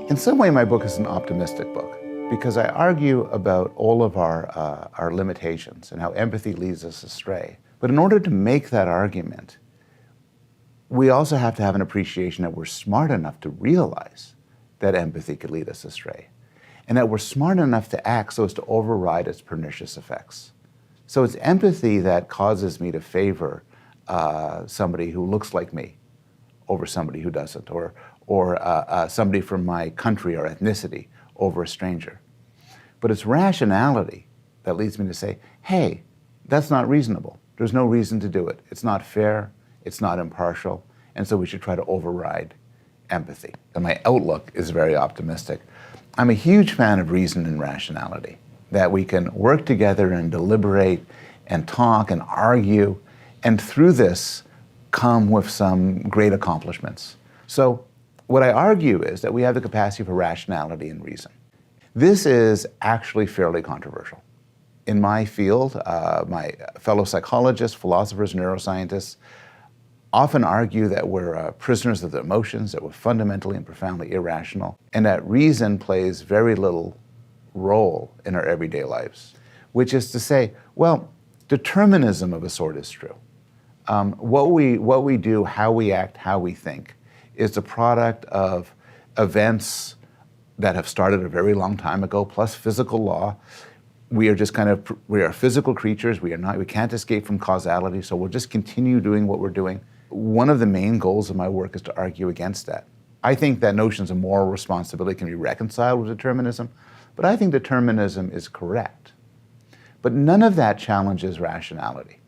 In some way, my book is an optimistic book because I argue about all of our limitations and how empathy leads us astray. But in order to make that argument, we also have to have an appreciation that we're smart enough to realize that empathy could lead us astray, and that we're smart enough to act so as to override its pernicious effects. So it's empathy that causes me to favor somebody who looks like me over somebody who doesn't, or somebody from my country or ethnicity over a stranger. But it's rationality that leads me to say, hey, that's not reasonable. There's no reason to do it. It's not fair, it's not impartial, and so we should try to override empathy. And my outlook is very optimistic. I'm a huge fan of reason and rationality, that we can work together and deliberate and talk and argue, and through this come with some great accomplishments. So what I argue is that we have the capacity for rationality and reason. This is actually fairly controversial. In my field, my fellow psychologists, philosophers, neuroscientists often argue that we're prisoners of the emotions, that we're fundamentally and profoundly irrational, and that reason plays very little role in our everyday lives, which is to say, well, determinism of a sort is true. What we do, how we act, how we think, is the product of events that have started a very long time ago, plus physical law. We are physical creatures. We can't escape from causality, so we'll just continue doing what we're doing. One of the main goals of my work is to argue against that. I think that notions of moral responsibility can be reconciled with determinism, but I think determinism is correct. But none of that challenges rationality.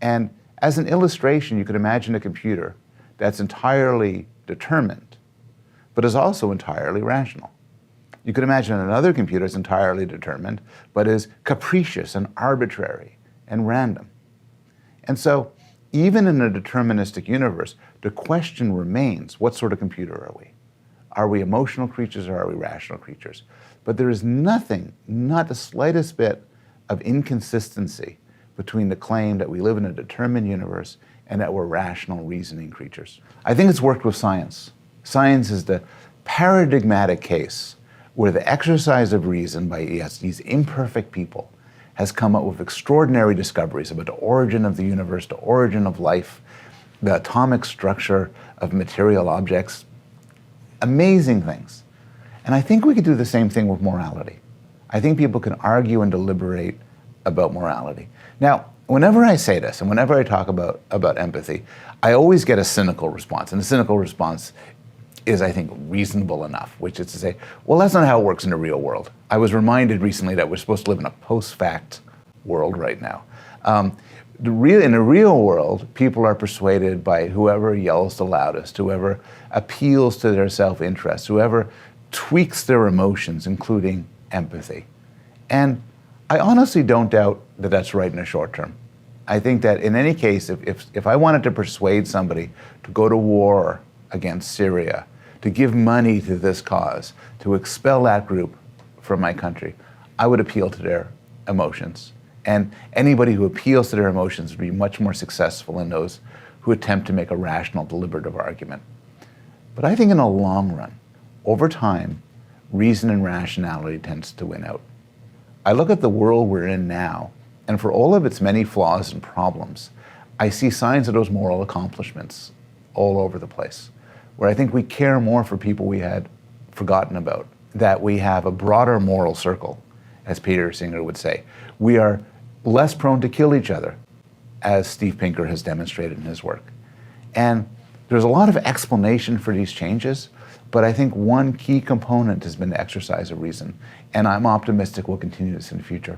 And as an illustration, you could imagine a computer that's entirely determined, but is also entirely rational. You could imagine another computer that's entirely determined, but is capricious and arbitrary and random. And so, even in a deterministic universe, the question remains, what sort of computer are we? Are we emotional creatures or are we rational creatures? But there is nothing, not the slightest bit of inconsistency between the claim that we live in a determined universe and that we're rational, reasoning creatures. I think it's worked with science. Science is the paradigmatic case where the exercise of reason by these imperfect people has come up with extraordinary discoveries about the origin of the universe, the origin of life, the atomic structure of material objects, amazing things. And I think we could do the same thing with morality. I think people can argue and deliberate about morality. Now, whenever I say this, and whenever I talk about empathy, I always get a cynical response. And the cynical response is, I think, reasonable enough, which is to say, well, that's not how it works in the real world. I was reminded recently that we're supposed to live in a post-fact world right now. In the real world, people are persuaded by whoever yells the loudest, whoever appeals to their self-interest, whoever tweaks their emotions, including empathy. And I honestly don't doubt that that's right in the short term. I think that in any case, if I wanted to persuade somebody to go to war against Syria, to give money to this cause, to expel that group from my country, I would appeal to their emotions. And anybody who appeals to their emotions would be much more successful than those who attempt to make a rational, deliberative argument. But I think in the long run, over time, reason and rationality tends to win out. I look at the world we're in now, and for all of its many flaws and problems, I see signs of those moral accomplishments all over the place, where I think we care more for people we had forgotten about, that we have a broader moral circle, as Peter Singer would say. We are less prone to kill each other, as Steve Pinker has demonstrated in his work. And there's a lot of explanation for these changes, but I think one key component has been the exercise of reason, and I'm optimistic we'll continue this in the future.